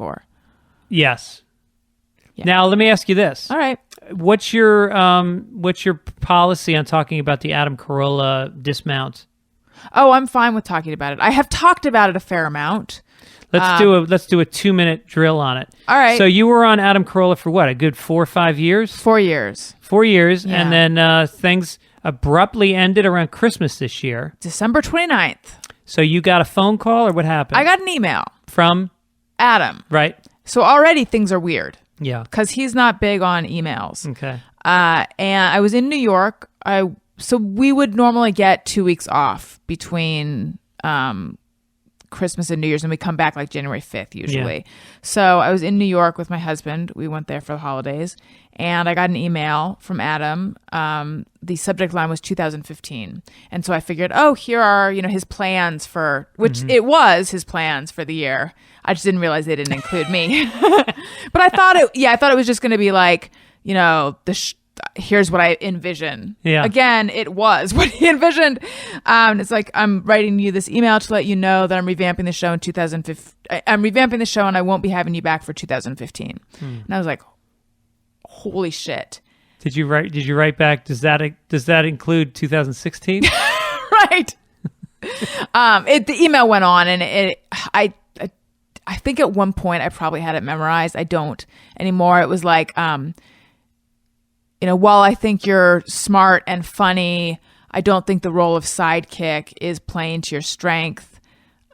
for. Yes. Yeah. Now let me ask you this. All right. What's your policy on talking about the Adam Carolla dismount? Oh, I'm fine with talking about it. I have talked about it a fair amount. Let's do a 2-minute drill on it. All right. So you were on Adam Carolla for what? A good 4 or 5 years? 4 years. 4 years, Yeah. and then things abruptly ended around Christmas this year. December 29th. So you got a phone call, or what happened? I got an email From? Adam. Right. So already things are weird Yeah. because he's not big on emails. Okay. And I was in New York. So we would normally get 2 weeks off between Christmas and New Year's, and we come back like January 5th usually. Yeah. So I was in New York with my husband. We went there for the holidays, and I got an email from Adam. The subject line was 2015. And so I figured, oh, here are, his plans for, which it was his plans for the year. I just didn't realize they didn't include me. But I thought it was just going to be like, here's what I envision. Yeah. Again, it was what he envisioned. It's like, I'm writing you this email to let you know that I'm revamping the show in 2015. I'm revamping the show and I won't be having you back for 2015. And I was like, holy shit. Did you write back? Does that include 2016? Right. The email went on, and I think at one point I probably had it memorized. I don't anymore. It was like, while I think you're smart and funny, I don't think the role of sidekick is playing to your strength.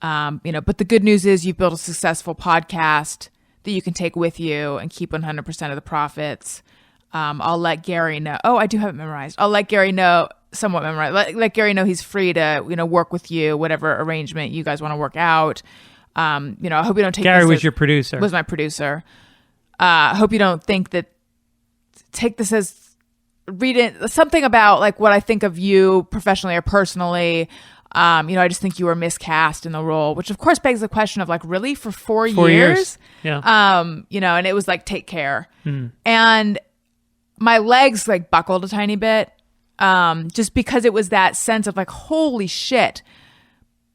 But the good news is you've built a successful podcast that you can take with you and keep 100% of the profits. I'll let Gary know. Oh, I do have it memorized. I'll let Gary know, somewhat memorized. Let Gary know he's free to, work with you, whatever arrangement you guys want to work out. I hope you don't take Gary this was your producer. Was my producer. I hope you don't think that, take this as, read it, something about like what I think of you professionally or personally. I just think you were miscast in the role, which of course begs the question of like, really, for 4 years? Yeah. And it was like, take care. And my legs like buckled a tiny bit, just because it was that sense of like, holy shit.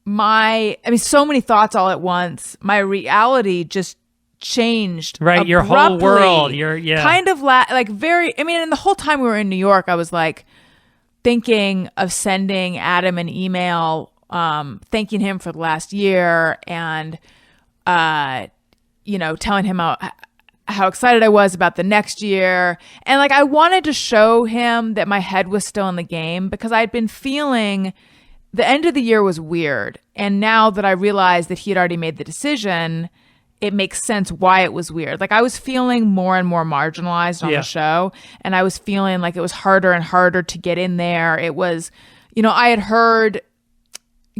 So many thoughts all at once. My reality just changed. Right. Your whole world. Kind of and the whole time we were in New York, I was like thinking of sending Adam an email, thanking him for the last year and, telling him how excited I was about the next year. And like, I wanted to show him that my head was still in the game because I'd been feeling the end of the year was weird. And now that I realized that he had already made the decision, it makes sense why it was weird. Like I was feeling more and more marginalized on the show. And I was feeling like it was harder and harder to get in there. It was, I had heard,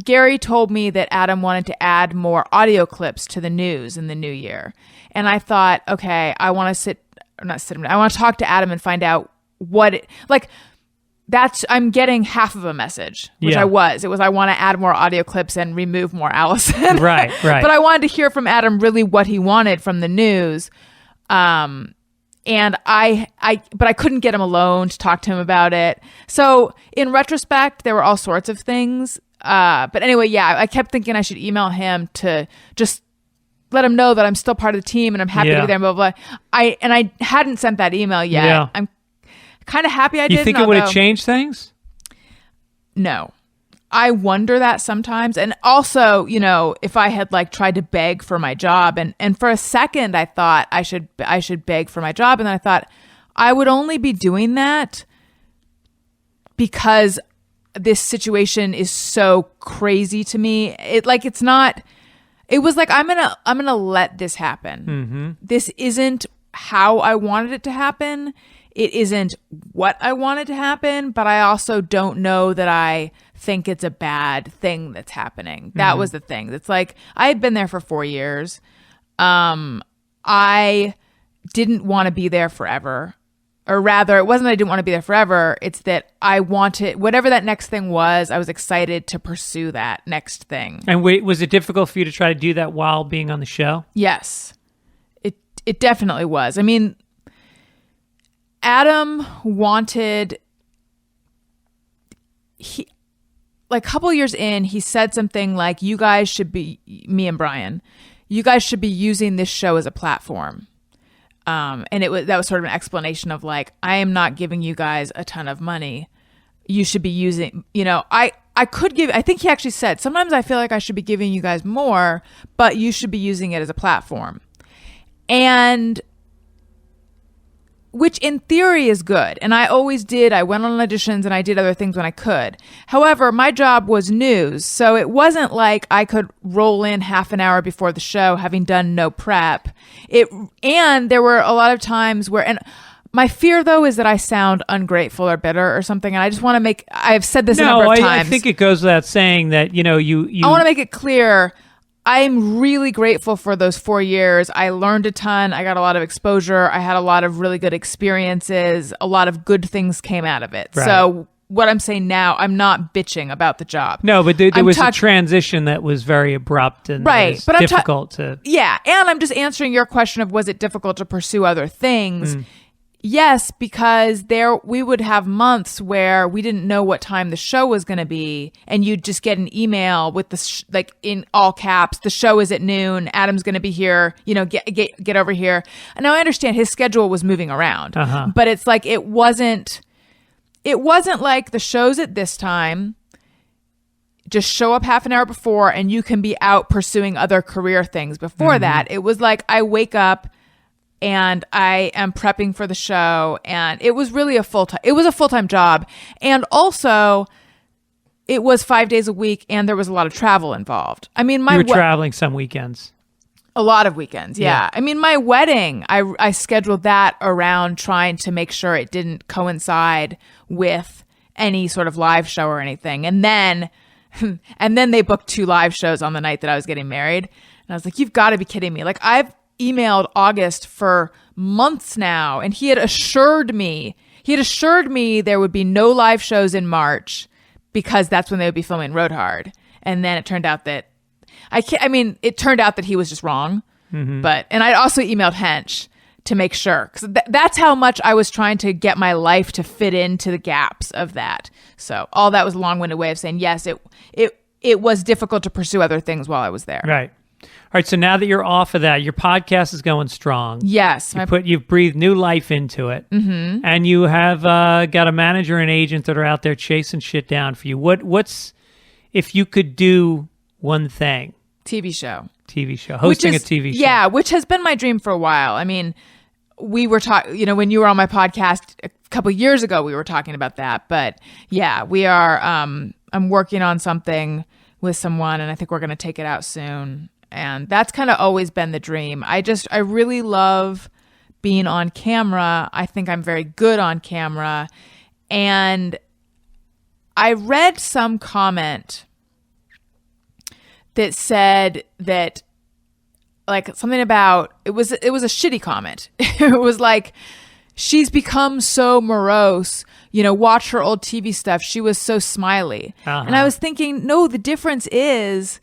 Gary told me that Adam wanted to add more audio clips to the news in the new year. And I thought, okay, I want to I want to talk to Adam and find out I'm getting half of a message, which I was. It was, I want to add more audio clips and remove more Alison. Right. But I wanted to hear from Adam really what he wanted from the news. And but I couldn't get him alone to talk to him about it. So in retrospect, there were all sorts of things. But anyway, I kept thinking I should email him to just let him know that I'm still part of the team and I'm happy to be there, blah, blah, blah. I hadn't sent that email yet. Yeah. I'm kind of happy I did. You think it would have changed things? No. I wonder that sometimes. And also, if I had like tried to beg for my job and for a second I thought I should beg for my job. And then I thought I would only be doing that because this situation is so crazy to me. It was like, I'm going to let this happen. Mm-hmm. This isn't how I wanted it to happen. It isn't what I wanted to happen, but I also don't know that I think it's a bad thing that's happening. That was the thing. It's like, I had been there for 4 years. I didn't want to be there forever. Or rather, it wasn't that I didn't want to be there forever. It's that I wanted, whatever that next thing was, I was excited to pursue that next thing. And was it difficult for you to try to do that while being on the show? Yes, it definitely was. I mean, Adam wanted, a couple years in, he said something like, you guys should be, me and Brian, you guys should be using this show as a platform. And that was sort of an explanation of like, I am not giving you guys a ton of money. You should be using, I think he actually said, sometimes I feel like I should be giving you guys more, but you should be using it as a platform. And which in theory is good. And I always did. I went on auditions and I did other things when I could. However, my job was news. So it wasn't like I could roll in half an hour before the show having done no prep. And there were a lot of times where, and my fear though is that I sound ungrateful or bitter or something. And I just want to I've said this a number of times. I think it goes without saying that, you I want to make it clear. I'm really grateful for those 4 years. I learned a ton. I got a lot of exposure. I had a lot of really good experiences. A lot of good things came out of it. Right. So what I'm saying now, I'm not bitching about the job. No, but there was a transition that was very abrupt and right. But difficult to... Yeah, and I'm just answering your question of was it difficult to pursue other things? Yes, because we would have months where we didn't know what time the show was going to be, and you'd just get an email with like in all caps, the show is at noon, Adam's going to be here, get over here. And now I understand his schedule was moving around, but it's like it wasn't like the show's at this time. Just show up half an hour before, and you can be out pursuing other career things before that. It was like I wake up and I am prepping for the show, and it was really a full-time job. And also it was 5 days a week, and there was a lot of travel involved. I mean, you were traveling some weekends. A lot of weekends. Yeah. I mean, my wedding, I scheduled that around trying to make sure it didn't coincide with any sort of live show or anything. And then they booked 2 live shows on the night that I was getting married. And I was like, you've got to be kidding me. Like, I've emailed August for months now, and he had assured me there would be no live shows in March because that's when they would be filming Road Hard. And then it turned out that it turned out that he was just wrong. And I also emailed Hench to make sure, because that's how much I was trying to get my life to fit into the gaps of that. So all that was a long-winded way of saying yes, it was difficult to pursue other things while I was there. Right. All right, so now that you're off of that, your podcast is going strong. Yes. You've breathed new life into it. And you have got a manager and agent that are out there chasing shit down for you. What's, if you could do one thing? TV show. Hosting a TV show. Yeah, which has been my dream for a while. I mean, we were talking, when you were on my podcast a couple years ago, we were talking about that. But yeah, we are, I'm working on something with someone, and I think we're going to take it out soon. And that's kind of always been the dream. I really love being on camera. I think I'm very good on camera. And I read some comment that said that, like, something about, it was a shitty comment. It was like, she's become so morose, watch her old TV stuff. She was so smiley. And I was thinking, no, the difference is,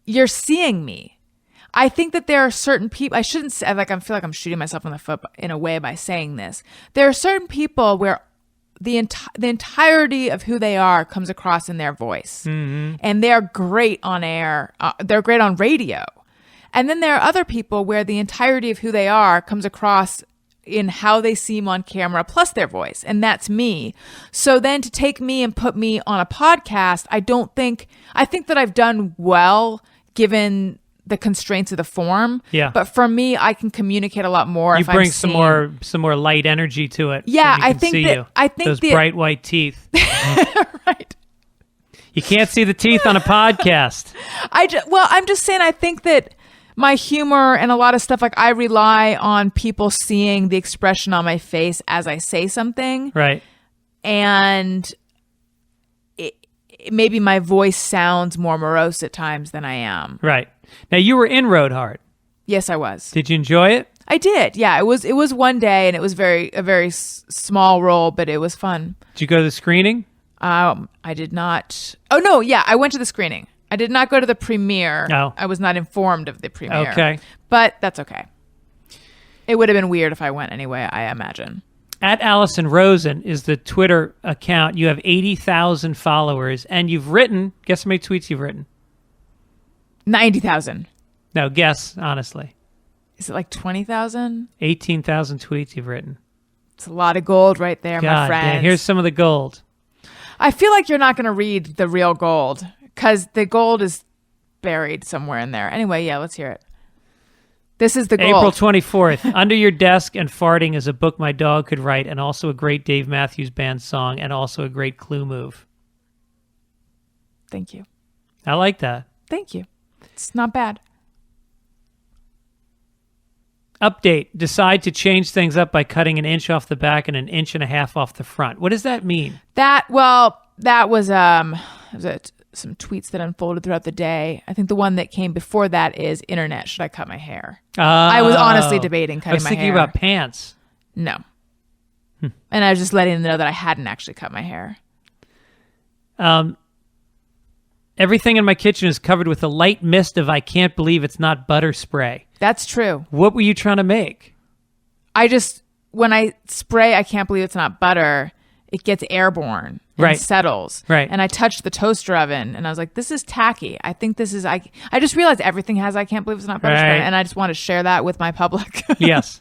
you're seeing me. I think that there are certain people, I shouldn't say, I feel like I'm shooting myself in the foot in a way by saying this. There are certain people where the entirety of who they are comes across in their voice. And they're great on air. They're great on radio. And then there are other people where the entirety of who they are comes across in how they seem on camera, plus their voice. And that's me. So then to take me and put me on a podcast, I think that I've done well given the constraints of the form. Yeah. But for me, I can communicate a lot more. You bring some more light energy to it. Yeah, I think those bright white teeth. Right. You can't see the teeth on a podcast. I'm just saying, I think that my humor and a lot of stuff, like, I rely on people seeing the expression on my face as I say something. Right. And maybe my voice sounds more morose at times than I am. Right. Now, you were in Road Hard. Yes, I was. Did you enjoy it? I did. Yeah, it was one day, and it was a very small role, but it was fun. Did you go to the screening? I did not. Oh, no. Yeah, I went to the screening. I did not go to the premiere. Oh. I was not informed of the premiere. Okay. But that's okay. It would have been weird if I went anyway, I imagine. At Alison Rosen is the Twitter account. You have 80,000 followers, and you've written, guess how many tweets you've written? 90,000. No, guess, honestly. Is it like 20,000? 18,000 tweets you've written. It's a lot of gold right there, my God, friends. damn, here's some of the gold. I feel like you're not going to read the real gold because the gold is buried somewhere in there. Anyway, yeah, let's hear it. This is the gold. April 24th. Under Your Desk and Farting is a book my dog could write, and also a great Dave Matthews Band song, and also a great Clue move. Thank you. I like that. Thank you. It's not bad. Update. Decide to change things up by cutting an inch off the back and an inch and a half off the front. What does that mean? That was some tweets that unfolded throughout the day. I think the one that came before that is internet. Should I cut my hair? I was honestly debating cutting my hair. I was thinking about pants. No. And I was just letting them know that I hadn't actually cut my hair. Everything in my kitchen is covered with a light mist of I can't believe it's not butter spray. That's true. What were you trying to make? When I spray I can't believe it's not butter, it gets airborne and settles. Right. And I touched the toaster oven and I was like, this is tacky. I think this is, I just realized everything has I can't believe it's not butter spray. And I just want to share that with my public. Yes.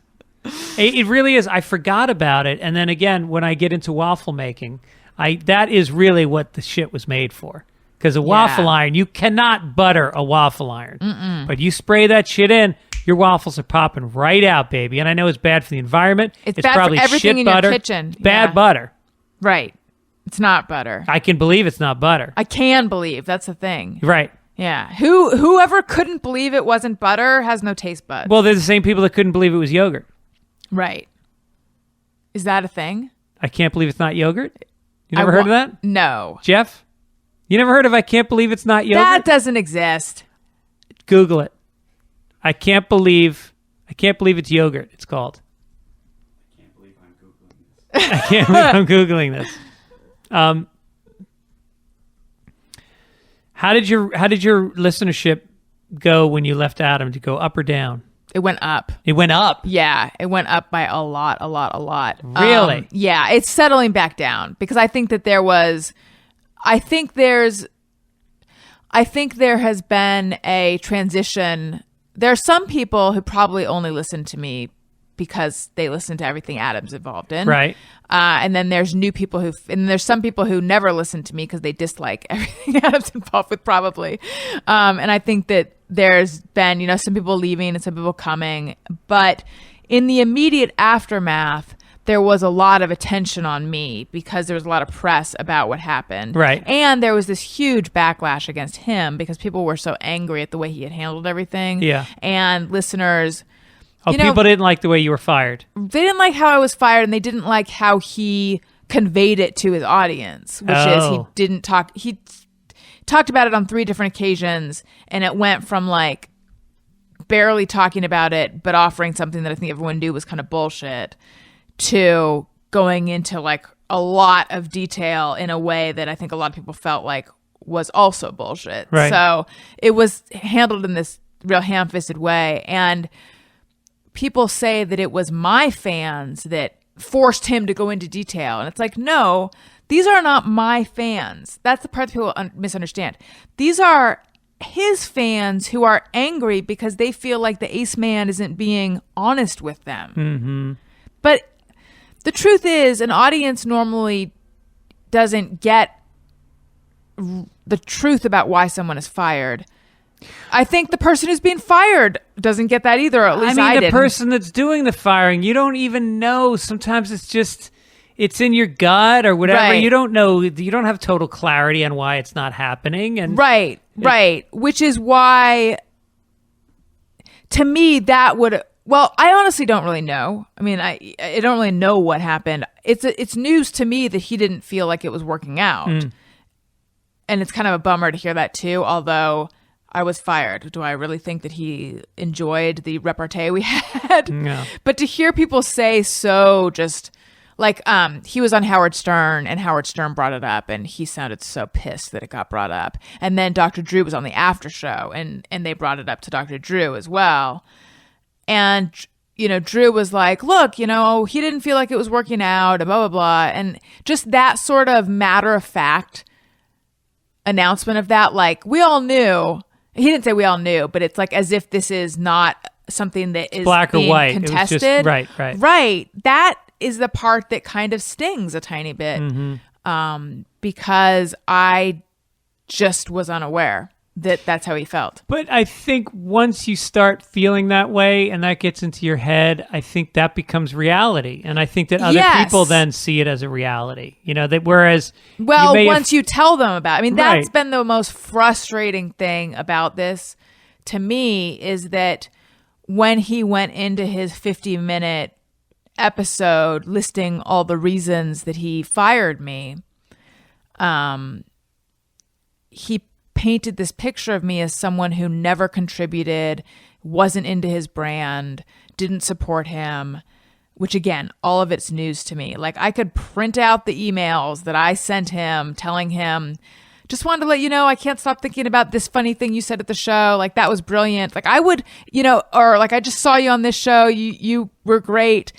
It really is. I forgot about it. And then again, when I get into waffle making, that is really what the shit was made for. Because a waffle iron, you cannot butter a waffle iron. But you spray that shit in, your waffles are popping right out, baby. And I know it's bad for the environment. It's bad probably for everything shit in butter. your kitchen. Bad butter. Right. It's not butter. I can believe it's not butter. I can believe. That's the thing. Right. Yeah. Whoever couldn't believe it wasn't butter has no taste buds. Well, they're the same people that couldn't believe it was yogurt. Right. Is that a thing? I can't believe it's not yogurt? You never heard of that? No. Jeff? You never heard of I can't believe it's not yogurt? That doesn't exist. Google it. I can't believe it's yogurt, it's called. I can't believe I'm Googling this. I can't believe I'm Googling this. How did your listenership go when you left Adam? Did it go up or down? It went up. It went up? Yeah, it went up by a lot. Really? Yeah, it's settling back down because I think that there has been a transition. There are some people who probably only listen to me because they listen to everything Adam's involved in. Right. And then there's there's some people who never listen to me because they dislike everything Adam's involved with probably. And I think that there's been, some people leaving and some people coming. But in the immediate aftermath, there was a lot of attention on me because there was a lot of press about what happened. Right. And there was this huge backlash against him because people were so angry at the way he had handled everything. Yeah. And listeners... people didn't like the way you were fired. They didn't like how I was fired, and they didn't like how he conveyed it to his audience, which is he didn't talk. He talked about it on 3 different occasions, and it went from like barely talking about it, but offering something that I think everyone knew was kind of bullshit, to going into like a lot of detail in a way that I think a lot of people felt like was also bullshit. Right. So it was handled in this real ham-fisted way, and people say that it was my fans that forced him to go into detail. And it's like, no, these are not my fans. That's the part that people misunderstand. These are his fans who are angry because they feel like the Ace Man isn't being honest with them. Mm-hmm. But the truth is, an audience normally doesn't get the truth about why someone is fired. I think the person who's being fired doesn't get that either, or at least I the didn't. person that's doing the firing, you don't even know. Sometimes it's in your gut or whatever. Right. You don't know. You don't have total clarity on why it's not happening. And Right. Which is why, to me, that would... Well, I honestly don't really know. I mean, I don't really know what happened. It's news to me that he didn't feel like it was working out. And it's kind of a bummer to hear that too, although... I was fired. Do I really think that he enjoyed the repartee we had? No. But to hear people say so, just like he was on Howard Stern and Howard Stern brought it up and he sounded so pissed that it got brought up. And then Dr. Drew was on the after show and they brought it up to Dr. Drew as well. And, Drew was like, look, he didn't feel like it was working out and blah, blah, blah. And just that sort of matter of fact announcement of that, like we all knew. He didn't say we all knew, but it's like as if this is not something that is black or being white. contested. It was just, right. Right. That is the part that kind of stings a tiny bit, because I just was unaware that that's how he felt. But I think once you start feeling that way and that gets into your head, I think that becomes reality. And I think that other people then see it as a reality. That whereas... Well, once you tell them about it. I mean, that's Right. been the most frustrating thing about this to me is that when he went into his 50-minute episode listing all the reasons that he fired me, he painted this picture of me as someone who never contributed, wasn't into his brand, didn't support him, which again, all of it's news to me. Like I could print out the emails that I sent him telling him, just wanted to let you know, I can't stop thinking about this funny thing you said at the show. Like that was brilliant. Like I would, or like I just saw you on this show. You were great.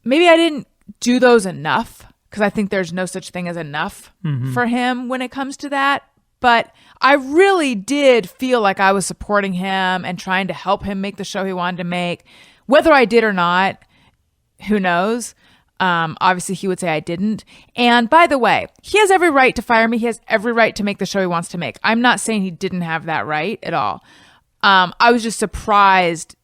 Maybe I didn't do those enough because I think there's no such thing as enough for him when it comes to that. But I really did feel like I was supporting him and trying to help him make the show he wanted to make. Whether I did or not, who knows? Obviously, he would say I didn't. And by the way, he has every right to fire me. He has every right to make the show he wants to make. I'm not saying he didn't have that right at all. I was just surprised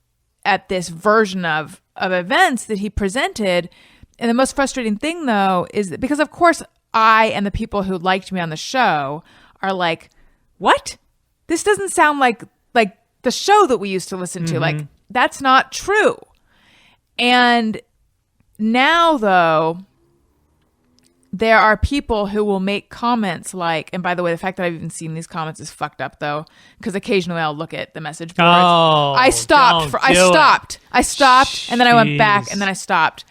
at this version of events that he presented. And the most frustrating thing, though, is that because, of course, I and the people who liked me on the show are like, what? This doesn't sound like the show that we used to listen to. Like, that's not true. And now, though, there are people who will make comments like, and by the way, the fact that I've even seen these comments is fucked up, though, because occasionally I'll look at the message boards. Oh, I stopped, and then I went back, and then I stopped.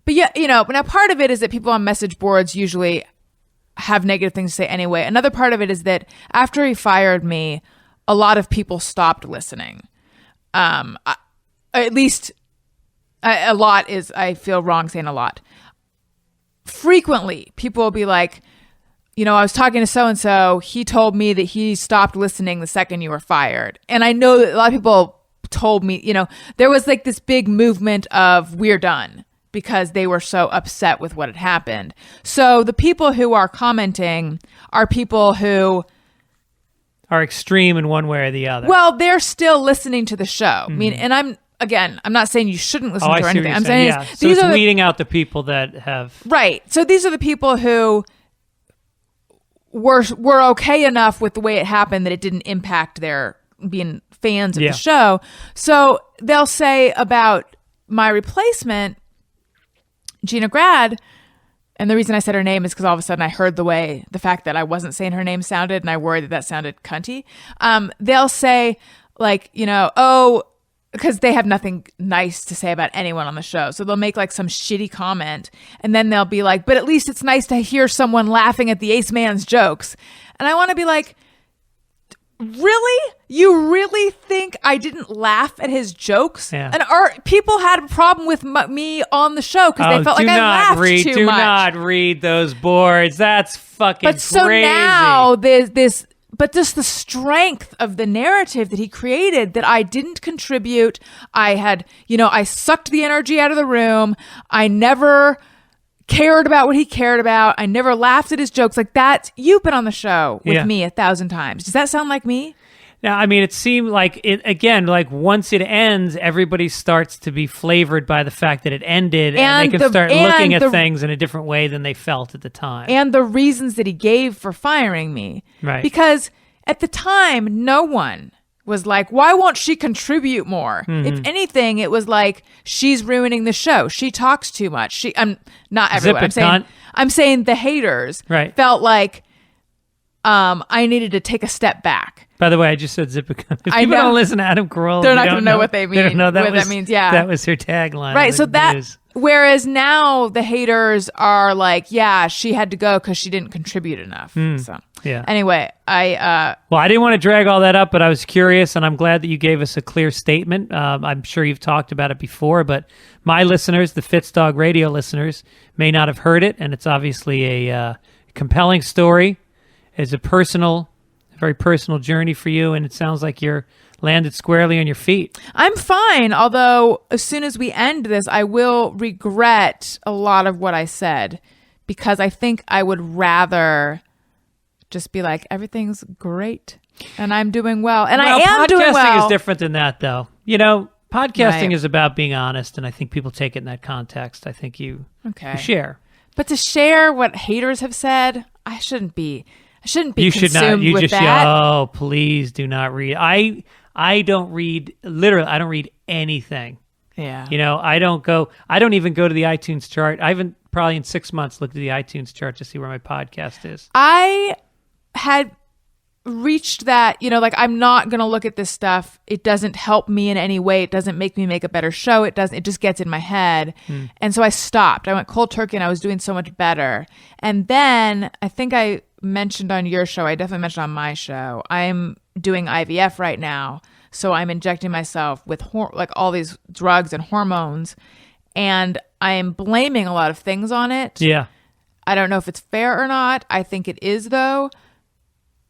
But yeah, now part of it is that people on message boards usually have negative things to say anyway. Another part of it is that after he fired me, a lot of people stopped listening. At least a lot is, I feel wrong saying a lot. Frequently, people will be like, I was talking to so-and-so, he told me that he stopped listening the second you were fired. And I know that a lot of people told me, there was like this big movement of we're done, because they were so upset with what had happened. So the people who are commenting are people who are extreme in one way or the other. Well, they're still listening to the show. I mean, and I'm not saying you shouldn't listen to or anything. I'm saying so it's weeding out the people that have... Right. So these are the people who were okay enough with the way it happened that it didn't impact their being fans of the show. So they'll say about my replacement, Gina Grad, and the reason I said her name is because all of a sudden I heard the fact that I wasn't saying her name sounded, and I worried that sounded cunty. They'll say like, because they have nothing nice to say about anyone on the show. So they'll make like some shitty comment, and then they'll be like, but at least it's nice to hear someone laughing at the Ace Man's jokes. And I want to be like, really? You really think I didn't laugh at his jokes? Yeah. And people had a problem with me on the show because they felt like I laughed too much. Do not read those boards. That's fucking crazy. So now there's this, but just the strength of the narrative that he created, that I didn't contribute. I had, I sucked the energy out of the room. I never cared about what he cared about. I never laughed at his jokes. Like that, you've been on the show with me 1,000 times. Does that sound like me? Now, I mean, it seemed like it again. Like once it ends, everybody starts to be flavored by the fact that it ended, and they can start looking at things in a different way than they felt at the time. And the reasons that he gave for firing me, right? Because at the time, no one was like, "Why won't she contribute more?" If anything, it was like, "She's ruining the show. She talks too much." I'm not everyone. I'm saying the haters felt like I needed to take a step back. By the way, I just said Zipicon. If people don't listen to Adam Carolla, they're not going to know what they mean. They don't know that means. Yeah, that was her tagline. Right. So that, whereas now the haters are like, yeah, she had to go because she didn't contribute enough. So anyway, I didn't want to drag all that up, but I was curious, and I'm glad that you gave us a clear statement. I'm sure you've talked about it before, but my listeners, the Fitzdog Radio listeners, may not have heard it, and it's obviously a compelling story. It's a personal a very personal journey for you, and it sounds like you're landed squarely on your feet. I'm fine, although as soon as we end this, I will regret a lot of what I said because I think I would rather just be like, everything's great and I'm doing well. And I am doing well. Podcasting is different than that, though. You know, podcasting Right. is about being honest, and I think people take it in that context. I think you share. But to share what haters have said, I shouldn't be You should not. consumed You with just that. oh, please do not read. I don't read. Literally, I don't read anything. Yeah. You know, I don't even go to the iTunes chart. I haven't probably in 6 months looked at the iTunes chart to see where my podcast is. I had reached that, like, I'm not going to look at this stuff. It doesn't help me in any way. It doesn't make me make a better show. It just gets in my head. And so I stopped. I went cold turkey and I was doing so much better. And then I think I mentioned on your show, I definitely mentioned on my show, I'm doing IVF right now. So I'm injecting myself with like all these drugs and hormones. And I am blaming a lot of things on it. Yeah. I don't know if it's fair or not. I think it is, though.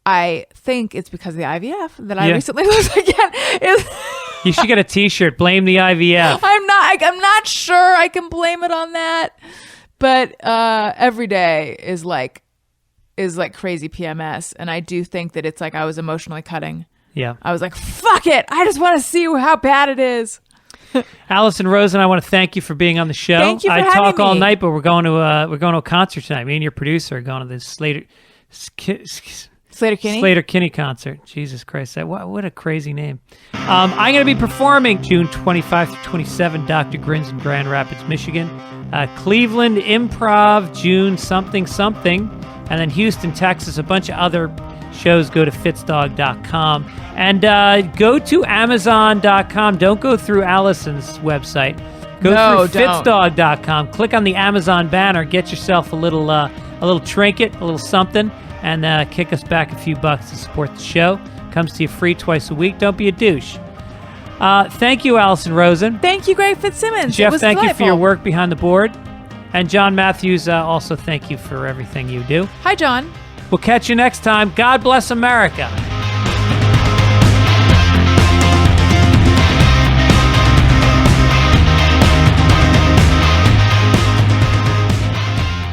I think it's because of the IVF that I recently was again. You should get a T-shirt. Blame the IVF. I'm not sure I can blame it on that, but every day is like crazy PMS, and I do think that it's like I was emotionally cutting. Yeah. I was like, fuck it. I just want to see how bad it is. Alison Rosen, I want to thank you for being on the show. Thank you for I having talk all me. night, but we're going to a concert tonight. Me and your producer are going to this Slater Kinney concert. Jesus Christ, what a crazy name. I'm going to be performing June 25 through 27, Dr. Grins in Grand Rapids, Michigan. Cleveland Improv, June something, and then Houston, Texas, a bunch of other shows. Go to fitzdog.com and go to amazon.com. Don't go through Allison's website. Go through fitzdog.com. Click on the Amazon banner. Get yourself a little trinket, a little something, and kick us back a few bucks to support the show. Comes to you free twice a week. Don't be a douche. Thank you, Alison Rosen. Thank you, Greg Fitzsimmons. Jeff, it was thank you for delightful. your work behind the board. And John Matthews, also thank you for everything you do. Hi, John. We'll catch you next time. God bless America.